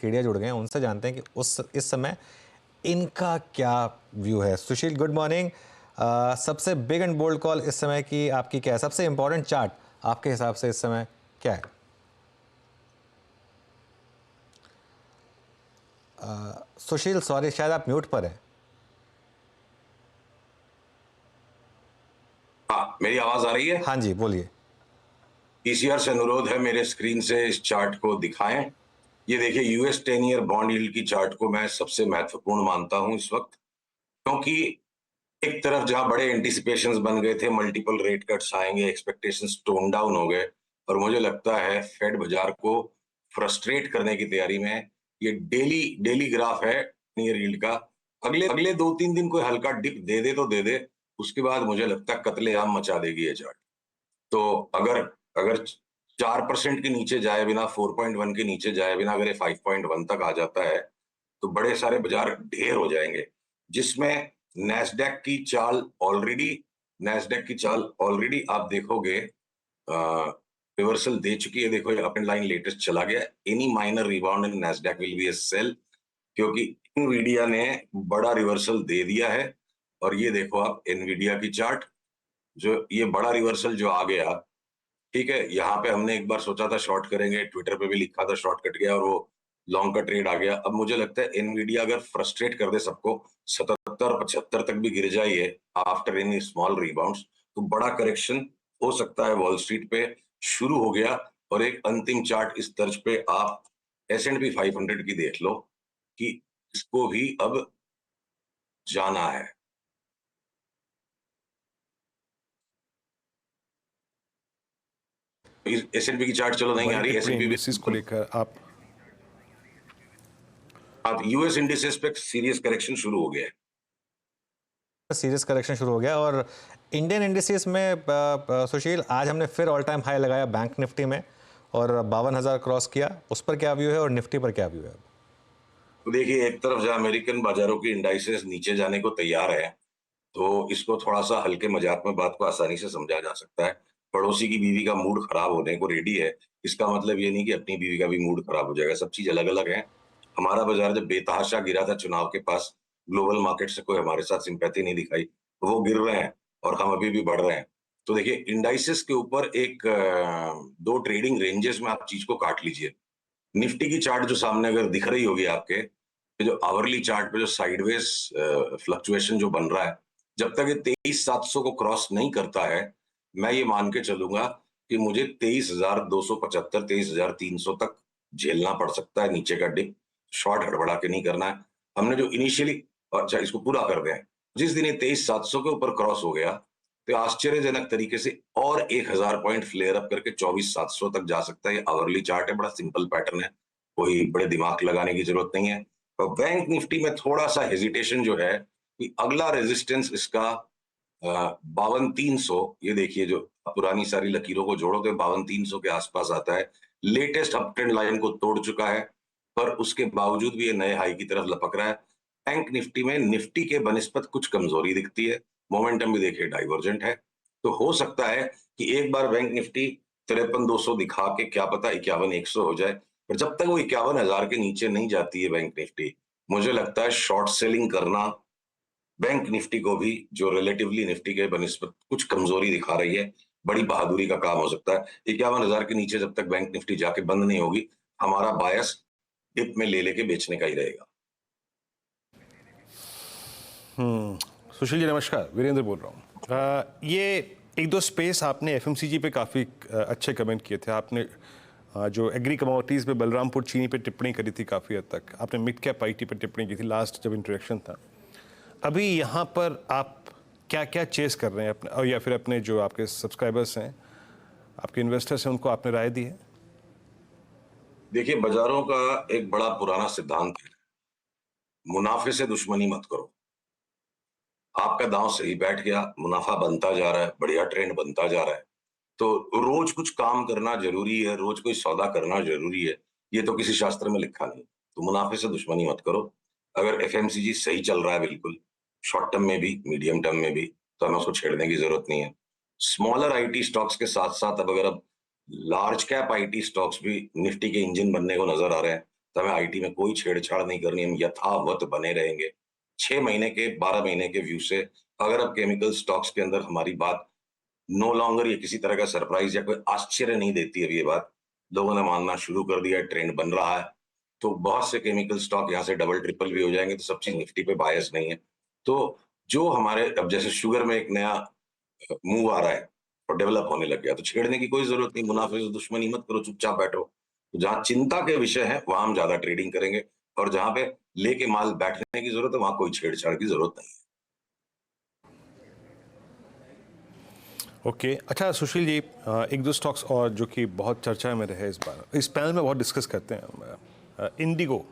केडिया जुड़ गए हैं, उनसे जानते हैं कि इस समय इनका क्या व्यू है। सुशील, गुड मॉर्निंग। सबसे बिग एंड बोल्ड कॉल इस समय की आपकी क्या है? सबसे इंपॉर्टेंट चार्ट आपके हिसाब से इस समय क्या है? सुशील सॉरी, शायद आप म्यूट पर हैं। हाँ, मेरी आवाज आ रही है? हाँ जी, बोलिए। पीसीआर से अनुरोध है मेरे स्क्रीन से इस चार्ट को दिखाएं। ये देखिए, यूएस 10 ईयर बॉन्ड यील्ड की चार्ट को मैं सबसे महत्वपूर्ण मानता हूं इस वक्त, क्योंकि एक तरफ जहां बड़े एंटिसिपेशंस बन गए थे, मल्टीपल रेट कट्स आएंगे, एक्सपेक्टेशंस टोन डाउन हो गए, और मुझे लगता है फेड बाजार को फ्रस्ट्रेट करने की तैयारी में है। ये डेली डेली ग्राफ है नियर यील्ड का। अगले अगले 2-3 दिन कोई हल्का डिप दे दे तो दे दे, उसके बाद मुझे लगता है कत्लेआम मचा देगी ये चार्ट। तो अगर अगर 4% के नीचे जाए बिना, 4.1 के नीचे जाए बिना अगर ये 5.1 तक आ जाता है, तो बड़े सारे बाजार ढेर हो जाएंगे, जिसमें नैस्डैक की चाल ऑलरेडी आप देखोगे रिवर्सल दे चुकी है। देखो, ये अप एंड लाइन लेटेस्ट चला गया। Any minor rebound in Nasdaq will be a sell, क्योंकि एनवीडिया ने बड़ा रिवर्सल दे दिया है। और ये देखो आप एनवीडिया की चार्ट, जो ये बड़ा रिवर्सल जो आ गया, ठीक है, यहाँ पे हमने एक बार सोचा था शॉर्ट करेंगे, ट्विटर पे भी लिखा था, शॉर्ट कट गया और वो लॉन्ग का ट्रेड आ गया। अब मुझे लगता है एनवीडिया अगर फ्रस्ट्रेट कर दे सबको, 77-75 तक भी गिर जाइए आफ्टर एनी स्मॉल रिबाउंड्स, तो बड़ा करेक्शन हो सकता है वॉल स्ट्रीट पे शुरू हो गया। और एक अंतिम चार्ट इस तर्ज पे आप S&P 500 की देख लो कि इसको भी अब जाना है। S&P की चार्ट चलो नहीं आ रही, S&P को लेकर आप यूएस इंडिसेस पे सीरियस करेक्शन शुरू हो गया है। सीरियस करेक्शन शुरू हो गया। और इंडियन इंडिसेस में सुशील, आज हमने फिर ऑल टाइम हाई लगाया बैंक निफ्टी में और 52,000 क्रॉस किया। उस पर क्या व्यू है और निफ्टी पर क्या व्यू है? तो देखिए, एक तरफ जहां अमेरिकन बाजारों की इंडाइसेस नीचे जाने को तैयार है, तो इसको थोड़ा सा हल्के मजाक में बात को आसानी से समझा जा सकता है। पड़ोसी की बीवी का मूड खराब होने को रेडी है, इसका मतलब ये नहीं कि अपनी बीवी का भी मूड खराब हो जाएगा। सब चीज अलग अलग है। हमारा बाजार जब बेतहाशा गिरा था चुनाव के पास, ग्लोबल मार्केट से कोई हमारे साथ सिंपैथी नहीं दिखाई, तो वो गिर रहे हैं और हम अभी भी बढ़ रहे हैं। तो देखिए, इंडाइसेस के ऊपर एक दो ट्रेडिंग रेंजेस में आप चीज को काट लीजिए। निफ्टी की चार्ट जो सामने अगर दिख रही होगी आपके, ये जो आवरली चार्ट पे जो साइडवेज फ्लक्चुएशन जो बन रहा है, जब तक ये 23,700 को क्रॉस नहीं करता है, मैं ये मान के चलूंगा कि मुझे 23,275 23,300 तक झेलना पड़ सकता है नीचे का डिप। शॉर्ट हड़बड़ा के नहीं करना है। हमने जो इनिशियली, अच्छा इसको पूरा कर दें, जिस दिन ये 23,700 के ऊपर क्रॉस हो गया, तो आश्चर्यजनक तरीके से और 1,000 पॉइंट फ्लेयर अप करके 24,700 तक जा सकता है। ये आवरली चार्ट है, बड़ा सिंपल पैटर्न है, कोई बड़े दिमाग लगाने की जरूरत नहीं है। और बैंक निफ्टी में थोड़ा सा हेजिटेशन जो है कि अगला रेजिस्टेंस इसका 52,300, ये देखिए जो पुरानी सारी लकीरों को जोड़ो तो 52,300 के आसपास आता है। लेटेस्ट अप ट्रेंड लाइन को तोड़ चुका है, पर उसके बावजूद भी ये नए हाई की तरफ लपक रहा है। बैंक निफ्टी में निफ्टी के बनिस्पत कुछ कमजोरी दिखती है, मोमेंटम भी देखिए डाइवर्जेंट है। तो हो सकता है कि एक बार बैंक निफ्टी 53,200 दिखा के क्या पता 51,100 हो जाए, पर जब तक वो 51,000 के नीचे नहीं जाती है बैंक निफ्टी, मुझे लगता है शॉर्ट सेलिंग करना बैंक निफ्टी को भी, जो रिलेटिवली निफ्टी के बनिस्बत कुछ कमजोरी दिखा रही है, बड़ी बहादुरी का काम हो सकता है। 51,000 के नीचे जब तक बैंक निफ्टी जाके बंद नहीं होगी, हमारा बायस डिप में ले लेके बेचने का ही रहेगा। सुशील जी नमस्कार, वीरेंद्र बोल रहा हूँ। ये एक दो स्पेस आपने एफएमसीजी पे काफ़ी अच्छे कमेंट किए थे आपने। जो एग्री कमोडिटीज़ पे बलरामपुर चीनी पे टिप्पणी करी थी काफ़ी हद तक, आपने मिड कैप आईटी पे टिप्पणी की थी लास्ट जब इंट्रोडक्शन था। अभी यहाँ पर आप क्या क्या चेस कर रहे हैं अपने, और या फिर अपने जो आपके सब्सक्राइबर्स हैं, आपके इन्वेस्टर्स हैं, उनको आपने राय दी है? देखिए, बाजारों का एक बड़ा पुराना सिद्धांत है, मुनाफे से दुश्मनी मत करो। आपका दांव सही बैठ गया, मुनाफा बनता जा रहा है, बढ़िया ट्रेंड बनता जा रहा है, तो रोज कुछ काम करना जरूरी है, रोज कोई सौदा करना जरूरी है, ये तो किसी शास्त्र में लिखा नहीं। तो मुनाफे से दुश्मनी मत करो। अगर एफएमसीजी सही चल रहा है बिल्कुल, शॉर्ट टर्म में भी मीडियम टर्म में भी, तो हमें उसको छेड़ने की जरूरत नहीं है। स्मॉलर आईटी स्टॉक्स के साथ साथ अब अगर अब लार्ज कैप आईटी स्टॉक्स भी निफ्टी के इंजन बनने को नजर आ रहे हैं, तो हमें आईटी में कोई छेड़छाड़ नहीं करनी, हम यथावत बने रहेंगे। 6 महीने के, 12 महीने के व्यू से अगर अब केमिकल स्टॉक्स के अंदर हमारी बात नो लॉन्गर ये किसी तरह का सरप्राइज या कोई आश्चर्य नहीं देती अब ये बात, लोगों ने मानना शुरू कर दिया है, ट्रेंड बन रहा है, तो बहुत से केमिकल स्टॉक यहाँ से डबल ट्रिपल भी हो जाएंगे, तो सब चीज निफ्टी पे बायस नहीं है। तो जो हमारे अब जैसे शुगर में एक नया मूव आ रहा है और डेवलप होने लग गया, तो छेड़ने की कोई जरूरत नहीं, मुनाफे से दुश्मनी मत करो, चुपचाप बैठो। तो जहाँ चिंता के विषय है वहां हम ज्यादा ट्रेडिंग करेंगे, और जहां पे लेके माल बैठने की जरूरत है वहां कोई छेड़छाड़ की जरूरत नहीं है। ओके अच्छा सुशील जी, एक दो स्टॉक्स और जो कि बहुत चर्चा में रहे इस बार, इस पैनल में बहुत डिस्कस करते हैं, इंडिगो,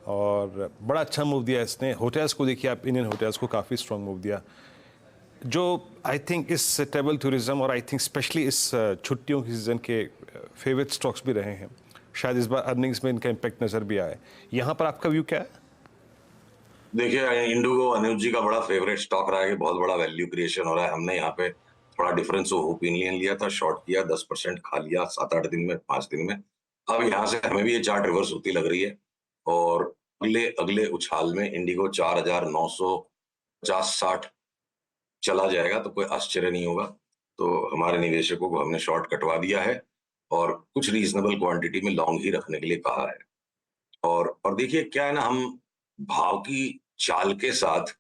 और बड़ा अच्छा मूव दिया इसने। होटल्स को देखिए आप, इंडियन होटल्स को काफ़ी स्ट्रॉन्ग मूव दिया, जो आई थिंक इस ट्रेवल टूरिज्म और आई थिंक स्पेशली इस छुट्टियों की सीज़न के फेवरेट स्टॉक्स भी रहे हैं। शायद इस बार अर्निंग्स में इनका इम्पैक्ट नज़र भी आए। यहाँ पर आपका व्यू क्या है? देखिए, इंडिगो अनुज जी का बड़ा फेवरेट स्टॉक रहा है कि बहुत बड़ा वैल्यू क्रिएशन हो रहा है। हमने यहाँ पे थोड़ा डिफरेंस ऑफ ओपिनियन लिया था, शॉर्ट किया, 10% खा लिया 7-8 दिन में, 5 दिन में। अब यहाँ से हमें भी ये चार्ट रिवर्स होती लग रही है, और अगले अगले उछाल में इंडिगो 4,950-60 चला जाएगा तो कोई आश्चर्य नहीं होगा। तो हमारे निवेशकों को हमने शॉर्ट कटवा दिया है और कुछ रीजनेबल क्वांटिटी में लॉन्ग ही रखने के लिए कहा है। और देखिए क्या है ना, हम भाव की चाल के साथ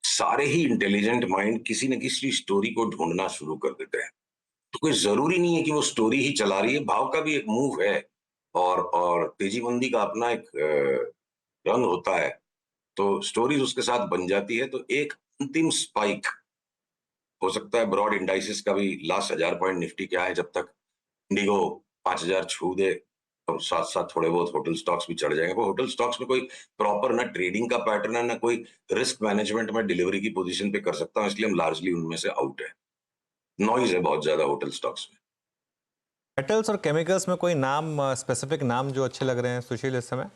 सारे ही इंटेलिजेंट माइंड किसी न किसी स्टोरी को ढूंढना शुरू कर देते हैं। तो कोई जरूरी नहीं है कि वो स्टोरी ही चला रही है, भाव का भी एक मूव है, और तेजी मंदी का अपना एक रंग होता है। तो स्टोरीज उसके साथ बन जाती है, तो एक अंतिम स्पाइक हो सकता है ब्रॉड इंडाइसिस का भी। लास्ट 1000 पॉइंट निफ्टी क्या है, जब तक इंडिगो 5000 छू दे और साथ साथ थोड़े बहुत होटल स्टॉक्स भी चढ़ जाएंगे। वो होटल स्टॉक्स में कोई प्रॉपर ना ट्रेडिंग का पैटर्न है, ना कोई रिस्क मैनेजमेंट में डिलीवरी की पोजीशन पे कर सकता हूं, इसलिए हम लार्जली उनमें से आउट है। नॉइज है बहुत ज्यादा होटल स्टॉक्स में। मेटल्स और केमिकल्स में कोई नाम, स्पेसिफिक नाम जो अच्छे लग रहे हैं सुशील इस समय?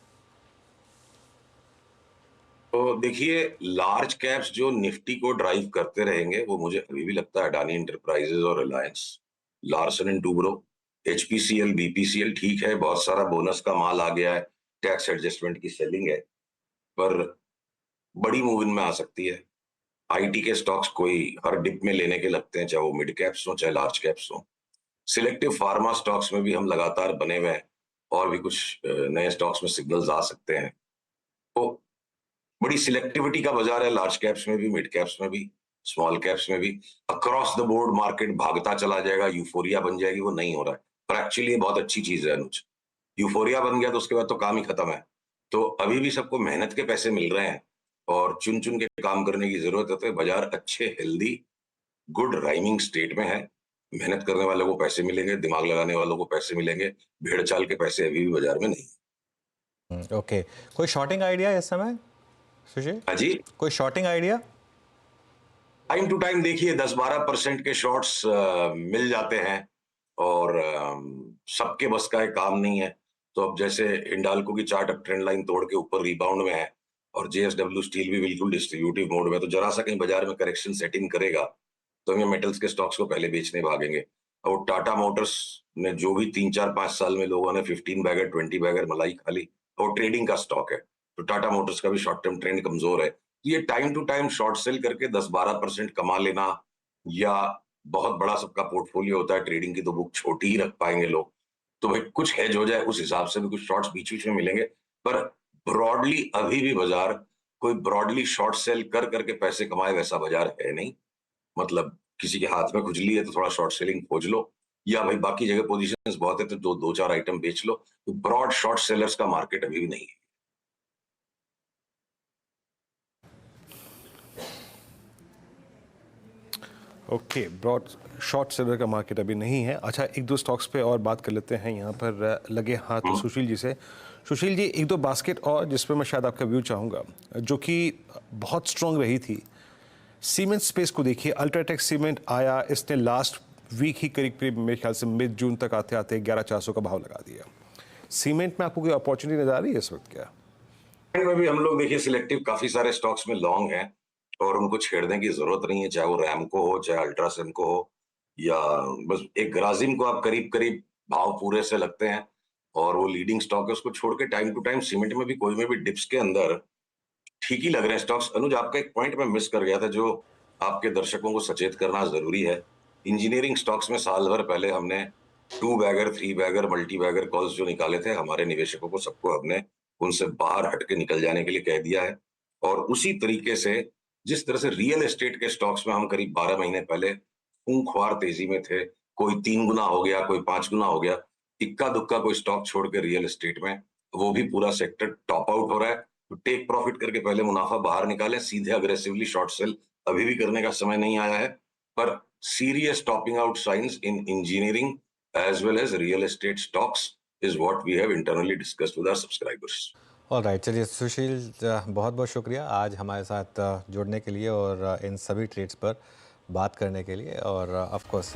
तो देखिए, लार्ज कैप्स जो निफ्टी को ड्राइव करते रहेंगे वो मुझे अभी भी लगता है अडानी एंटरप्राइजेज और Reliance, Larsen and Toubro, HPCL, BPCL. ठीक है, बहुत सारा बोनस का माल आ गया है, टैक्स एडजस्टमेंट की सेलिंग है, पर बड़ी मूव इनमें आ सकती है। आईटी के स्टॉक्स कोई हर डिप में लेने के लगते हैं, चाहे वो मिड कैप्स हो चाहे लार्ज कैप्स हो। सिलेक्टिव फार्मा स्टॉक्स में भी हम लगातार बने हुए हैं, और भी कुछ नए स्टॉक्स में सिग्नल्स आ सकते हैं। तो बड़ी सिलेक्टिविटी का बाजार है, लार्ज कैप्स में भी, मिड कैप्स में भी, स्मॉल कैप्स में भी। अक्रॉस द बोर्ड मार्केट भागता चला जाएगा, यूफोरिया बन जाएगी, वो नहीं हो रहा है। पर एक्चुअली ये बहुत अच्छी चीज है अनुज, यूफोरिया बन गया तो उसके बाद तो काम ही खत्म है। तो अभी भी सबको मेहनत के पैसे मिल रहे हैं और चुन चुन के काम करने की जरूरत है। तो बाजार अच्छे, हेल्दी, गुड राइमिंग स्टेट में है। मेहनत करने वालों को पैसे मिलेंगे, दिमाग लगाने वालों को पैसे मिलेंगे, भेड़ चाल के पैसे अभी भी बाजार में नहीं। ओके, कोई शॉर्टिंग आइडिया इस समय सुशील? हाँ जी, कोई shorting idea? Time to time देखिए 10-12% के शॉर्ट्स मिल जाते हैं, और सबके बस का एक काम नहीं है। तो अब जैसे हिंडाल्को की चार्ट अब ट्रेंड लाइन तोड़ के ऊपर रिबाउंड में है, और जेएसडब्ल्यू स्टील भी बिल्कुल डिस्ट्रीब्यूटिव मोड में, तो जरा सा कहीं बाजार में करेक्शन सेटिंग करेगा तो हम मेटल्स के स्टॉक्स को पहले बेचने भागेंगे। और टाटा मोटर्स ने जो भी 3-4-5 साल में लोगों ने 15 बैगर 20 बैगर मलाई खा ली, और ट्रेडिंग का स्टॉक है, तो टाटा मोटर्स का भी शॉर्ट टर्म ट्रेंड कमजोर है। ये time to time short sell करके 10-12% कमा लेना, या बहुत बड़ा सबका पोर्टफोलियो होता है ट्रेडिंग की, तो बुक छोटी ही रख पाएंगे लोग, तो भाई कुछ हेज हो जाए उस हिसाब से भी कुछ शॉर्ट्स बीच बीच में मिलेंगे। पर ब्रॉडली अभी भी बाजार कोई ब्रॉडली शॉर्ट सेल कर करके पैसे कमाए वैसा बाजार है नहीं। मतलब किसी के हाथ में खुजली है तो थोड़ा शॉर्ट सेलिंग खोज लो, या भाई बाकी जगह पोजीशंस बहुत है तो दो चार आइटम बेच लो। तो ब्रॉड शॉर्ट सेलर्स का मार्केट अभी भी नहीं है। ओके, ब्रॉड शॉर्ट सेलर का मार्केट अभी नहीं है। अच्छा, एक दो स्टॉक्स पे और बात कर लेते हैं यहाँ पर लगे हाथ सुशील जी से। सुशील जी, एक दो बास्केट और जिस पर मैं शायद आपका व्यू चाहूँगा, जो कि बहुत स्ट्रॉन्ग रही थी। सीमेंट स्पेस को देखिए, अल्ट्राटेक सीमेंट आया, इसने लास्ट वीक ही करीब करीब मेरे ख्याल से मिड जून तक आते आते 11,400 का भाव लगा दिया। सीमेंट में आपको कोई अपॉर्चुनिटी नजर आ रही है इस वक्त क्या? में भी हम लोग देखिए सिलेक्टिव काफी सारे स्टॉक्स में लॉन्ग हैं, और उनको छेड़ने की जरूरत नहीं है, चाहे वो रैमको हो, चाहे अल्ट्रासेमको हो, या बस एक ग्राजिम को आप करीब करीब भाव पूरे से लगते हैं, और वो लीडिंग स्टॉक है, उसको छोड़ के टाइम टू टाइम सीमेंट में भी कोई में भी डिप्स के अंदर ठीक ही लग रहे हैं स्टॉक्स। अनुज, आपका एक पॉइंट मैं मिस कर गया था जो आपके दर्शकों को सचेत करना जरूरी है। इंजीनियरिंग स्टॉक्स में साल भर पहले हमने 2 bagger 3 bagger multi bagger calls जो निकाले थे, हमारे निवेशकों को सबको हमने उनसे बाहर हट के निकल जाने के लिए कह दिया है। और उसी तरीके से जिस तरह से रियल एस्टेट के स्टॉक्स में हम करीब 12 महीने पहले खूंखार तेजी में थे, कोई 3 गुना हो गया, कोई 5 गुना हो गया, इक्का दुक्का कोई स्टॉक छोड़ के रियल एस्टेट में वो भी पूरा सेक्टर टॉप आउट हो रहा है। तो टेक प्रॉफिट करके पहले मुनाफा बाहर निकालें, सीधे अग्रेसिवली शॉर्ट सेल अभी भी करने का समय नहीं आया है। पर serious topping out signs in engineering as well as real estate stocks is what we have internally discussed with our subscribers. All right, चलिए सुशील, बहुत बहुत शुक्रिया आज हमारे साथ जुड़ने के लिए और इन सभी ट्रेड्स पर बात करने के लिए। और ऑफ कोर्स